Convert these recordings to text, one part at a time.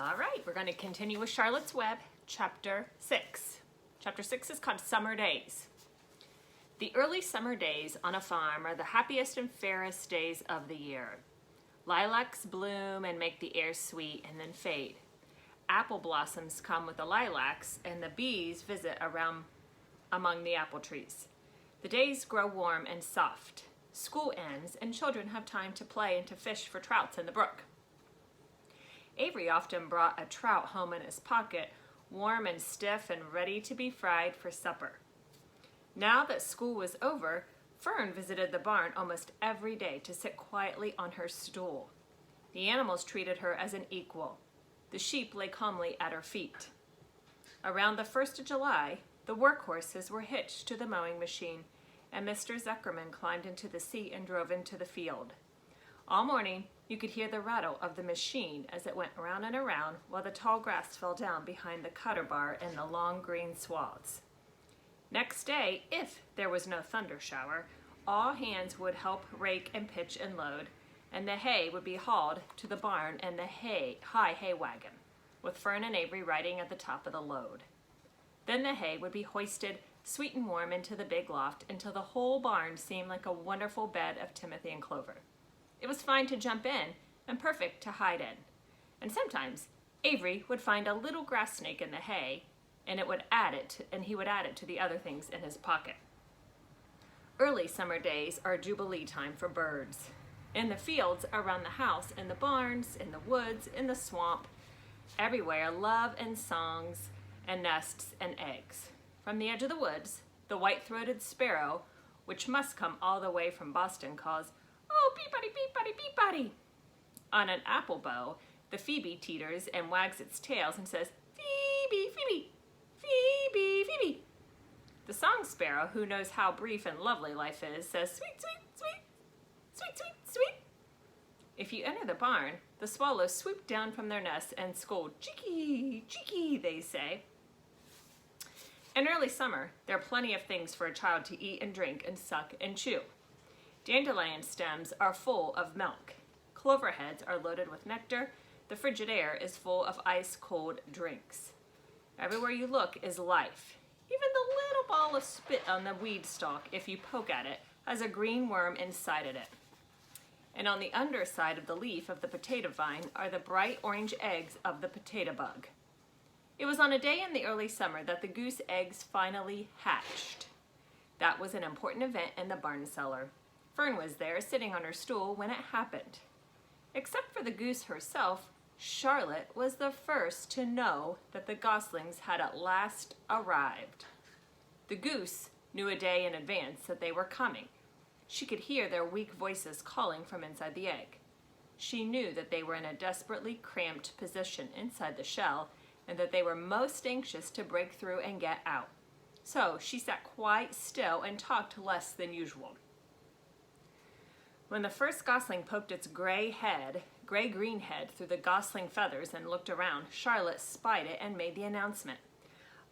All right, we're going to continue with Charlotte's Web, Chapter 6. Chapter 6 is called Summer Days. The early summer days on a farm are the happiest and fairest days of the year. Lilacs bloom and make the air sweet and then fade. Apple blossoms come with the lilacs, and the bees visit around among the apple trees. The days grow warm and soft. School ends, and children have time to play and to fish for trouts in the brook. Avery often brought a trout home in his pocket, warm and stiff and ready to be fried for supper. Now that school was over, Fern visited the barn almost every day to sit quietly on her stool. The animals treated her as an equal. The sheep lay calmly at her feet. Around the 1st of July, the workhorses were hitched to the mowing machine, and Mr. Zuckerman climbed into the seat and drove into the field. All morning, you could hear the rattle of the machine as it went around and around while the tall grass fell down behind the cutter bar and the long green swaths. Next day, if there was no thunder shower, all hands would help rake and pitch and load, and the hay would be hauled to the barn and the high hay wagon, with Fern and Avery riding at the top of the load. Then the hay would be hoisted sweet and warm into the big loft until the whole barn seemed like a wonderful bed of timothy and clover. It was fine to jump in and perfect to hide in. And sometimes Avery would find a little grass snake in the hay, and he would add it to the other things in his pocket. Early summer days are jubilee time for birds. In the fields around the house, in the barns, in the woods, in the swamp, everywhere love and songs and nests and eggs. From the edge of the woods, the white-throated sparrow, which must come all the way from Boston, calls, "Oh, peepody, peepody, peepody." On an apple bough, the phoebe teeters and wags its tails and says, "Phoebe, Phoebe, Phoebe, Phoebe." The song sparrow, who knows how brief and lovely life is, says, "Sweet, sweet, sweet, sweet, sweet, sweet." If you enter the barn, the swallows swoop down from their nests and scold, "Cheeky, cheeky," they say. In early summer, there are plenty of things for a child to eat and drink and suck and chew. Dandelion stems are full of milk. Clover heads are loaded with nectar. The frigid air is full of ice-cold drinks. Everywhere you look is life. Even the little ball of spit on the weed stalk, if you poke at it, has a green worm inside of it. And on the underside of the leaf of the potato vine are the bright orange eggs of the potato bug. It was on a day in the early summer that the goose eggs finally hatched. That was an important event in the barn cellar. Fern was there, sitting on her stool, when it happened. Except for the goose herself, Charlotte was the first to know that the goslings had at last arrived. The goose knew a day in advance that they were coming. She could hear their weak voices calling from inside the egg. She knew that they were in a desperately cramped position inside the shell and that they were most anxious to break through and get out. So she sat quite still and talked less than usual. When the first gosling poked its gray-green head through the gosling feathers and looked around, Charlotte spied it and made the announcement.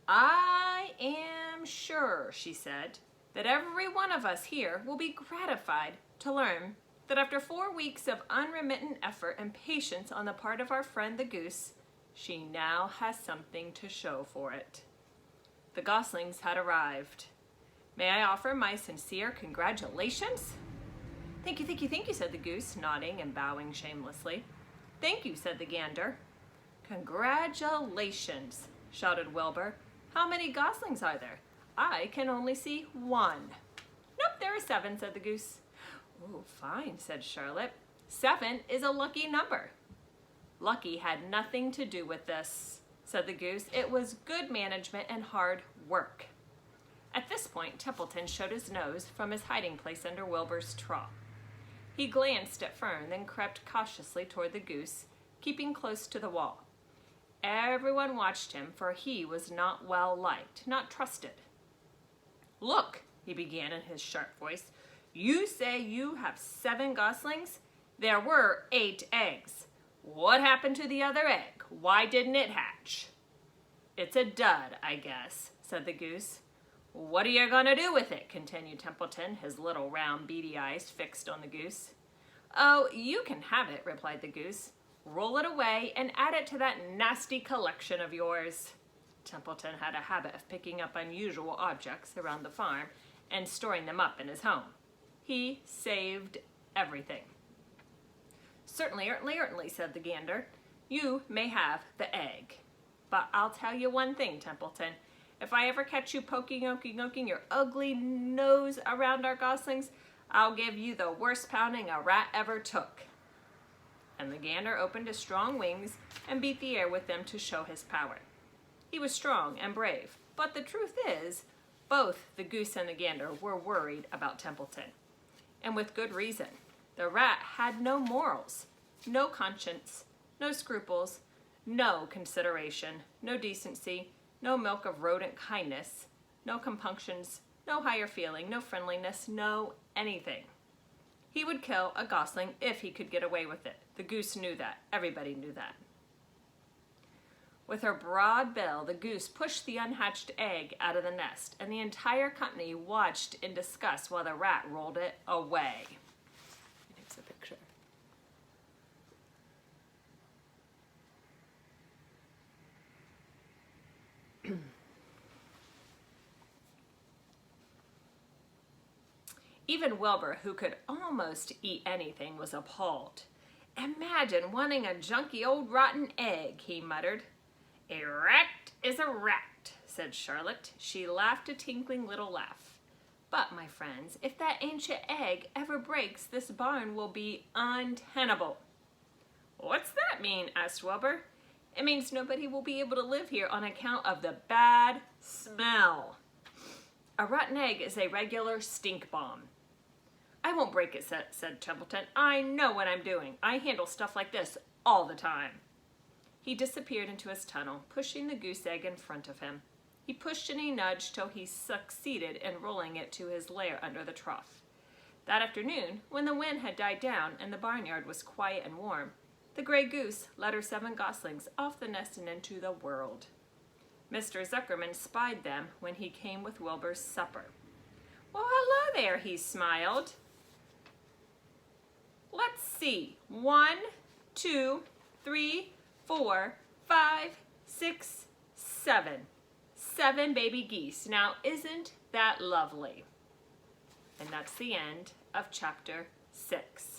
"I am sure," she said, "that every one of us here will be gratified to learn that after 4 weeks of unremittent effort and patience on the part of our friend the goose, she now has something to show for it." The goslings had arrived. "May I offer my sincere congratulations?" "Thank you, thank you, thank you," said the goose, nodding and bowing shamelessly. "Thank you," said the gander. "Congratulations," shouted Wilbur. "How many goslings are there? I can only see 1. "Nope, there are 7, said the goose. "Oh, fine," said Charlotte. 7 is a lucky number." "Lucky had nothing to do with this," said the goose. "It was good management and hard work." At this point, Templeton showed his nose from his hiding place under Wilbur's trough. He glanced at Fern, then crept cautiously toward the goose, keeping close to the wall. Everyone watched him, for he was not well liked, not trusted. "Look," he began in his sharp voice, "you say you have 7 goslings? There were 8 eggs. What happened to the other egg? Why didn't it hatch?" "It's a dud, I guess," said the goose. "What are you going to do with it?" continued Templeton, his little round beady eyes fixed on the goose. "Oh, you can have it," replied the goose. roll it away, and add it to that nasty collection of yours. Templeton had a habit of picking up unusual objects around the farm and storing them up in his home. He saved everything. Certainly, said the gander. You may have the egg. But I'll tell you one thing, Templeton. If I ever catch you poking your ugly nose around our goslings, I'll give you the worst pounding a rat ever took. And the gander opened his strong wings and beat the air with them to show his power. He was strong and brave, but the truth is, both the goose and the gander were worried about Templeton. And with good reason. The rat had no morals, no conscience, no scruples, no consideration, no decency, no milk of rodent kindness, no compunctions, no higher feeling, no friendliness, no anything. He would kill a gosling if he could get away with it. The goose knew that. Everybody knew that. With her broad bill, the goose pushed the unhatched egg out of the nest, and the entire company watched in disgust while the rat rolled it away. Here's a picture. Even Wilbur, who could almost eat anything, was appalled. Imagine wanting a junky old rotten egg, he muttered. A rat is a rat, said Charlotte. She laughed a tinkling little laugh. But, my friends, if that ancient egg ever breaks, this barn will be untenable. What's that mean? Asked Wilbur. It means nobody will be able to live here on account of the bad smell. A rotten egg is a regular stink bomb. I won't break it, said Templeton. I know what I'm doing. I handle stuff like this all the time. He disappeared into his tunnel, pushing the goose egg in front of him. He pushed and he nudged till he succeeded in rolling it to his lair under the trough. That afternoon, when the wind had died down and the barnyard was quiet and warm, the gray goose led her 7 goslings off the nest and into the world. Mr. Zuckerman spied them when he came with Wilbur's supper. Well, hello there, he smiled. Let's see. 1, 2, 3, 4, 5, 6, 7. 7 baby geese. Now, isn't that lovely? And that's the end of chapter 6.